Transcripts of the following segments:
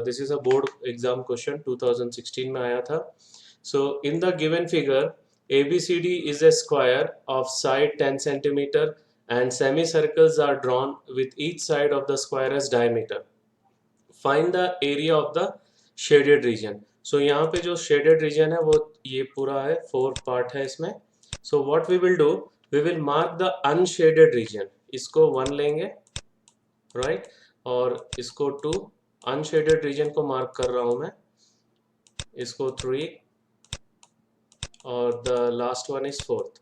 this is a board exam question, 2016 में आया था. So in the given figure, ABCD is a square of side 10 centimeter and semicircles are drawn with each side of the square as diameter. Find the area of the shaded region. So यहाँ पे जो shaded region है वो ये पूरा है, 4 part है इसमें. So what we will do, we will mark the unshaded region. इसको 1 लेंगे, right? और इसको 2, unshaded region को mark कर रहा हूँ मैं, इसको 3 और the last one is 4th.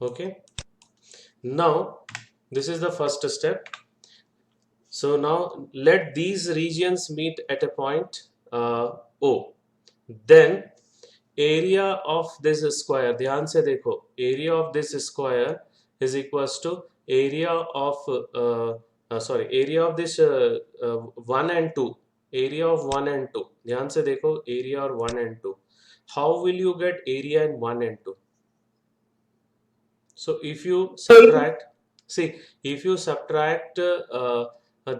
Okay, now this is the first step. So now let these regions meet at a point O. Then area of this square, ध्यान से देखो, area of this square is equals to area of area of this 1 and 2, area of 1 and 2. ध्यान से देखो, area और 1 and 2. How will you get area in 1 and 2? So if you subtract, see, if you subtract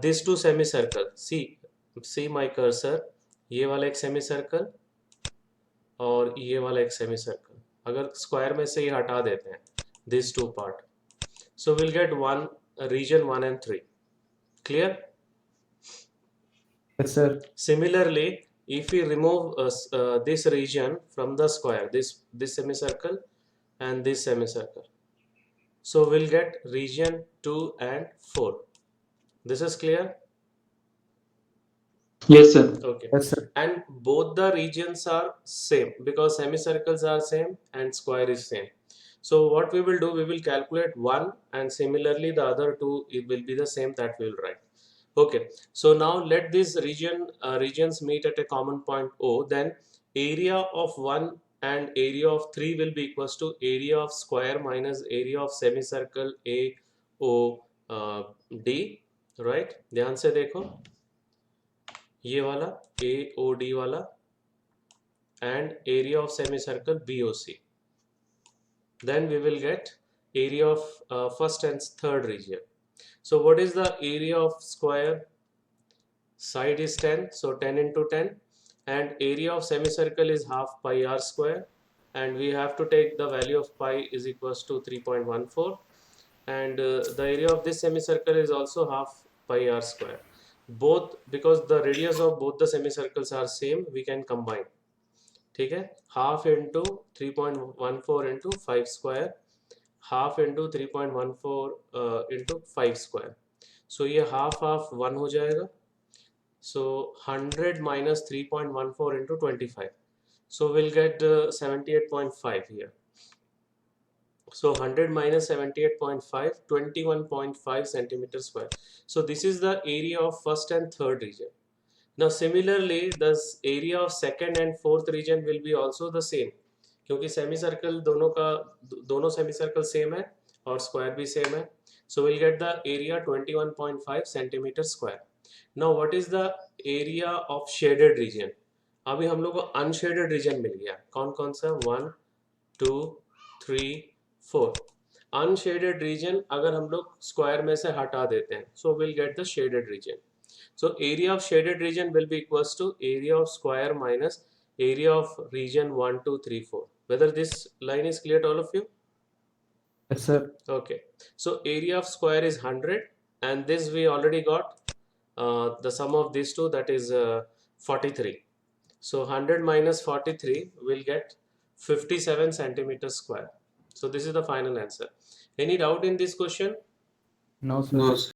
these two semicircle, see my cursor, ये वाला एक semicircle और ये वाला एक semicircle, अगर स्क्वायर में से ये हटा देते हैं, these two part, so we'll get one region 1 and 3. Clear? Yes, sir. Similarly, if we remove this region from the square, this semicircle and this semicircle, so we'll get region 2 and 4. This is clear? Yes, sir. Okay. Yes, sir. And both the regions are same because semicircles are same and square is same. So what we will do, we will calculate one, and similarly the other two, it will be the same, that we will write. Okay, so now let these regions meet at a common point O. Then area of 1 and area of 3 will be equals to area of square minus area of semicircle A O D, right? ध्यान से देखो, ये वाला A O D वाला and area of semicircle B O C. Then we will get area of first and third region. So what is the area of square? Side is 10, so 10 into 10, and area of semicircle is half pi r square, and we have to take the value of pi is equals to 3.14, and the area of this semicircle is also half pi r square. Both, because the radius of both the semicircles are same, we can combine. ठीक है, half into 3.14 into 5 square, half into 3.14 into 5 square. So ये half 1 हो जाएगा. So 100 minus 3.14 into 25. So we'll get 78.5 here. So 100 minus 78.5, 21.5 centimeter square. So this is the area of first and third region. Now similarly, the area of second and fourth region will be also the same, क्योंकि semicircle दोनों semicircle same है और square भी same है. So we'll get the area 21.5 centimeter square. Now what is the area of shaded region? अभी हम लोग को unshaded region मिल गया. कौन कौन सा? 1, 2, 3, 4. Unshaded region अगर हम लोग square में से हटा देते हैं, so we'll get the shaded region. So area of shaded region will be equals to area of square minus area of region 1, 2, 3, 4. Whether this line is clear to all of you? Yes, sir. Okay. So area of square is 100, and this we already got the sum of these two, that is 43. So 100 minus 43 will get 57 centimeters square. So this is the final answer. Any doubt in this question? No, sir. No, sir.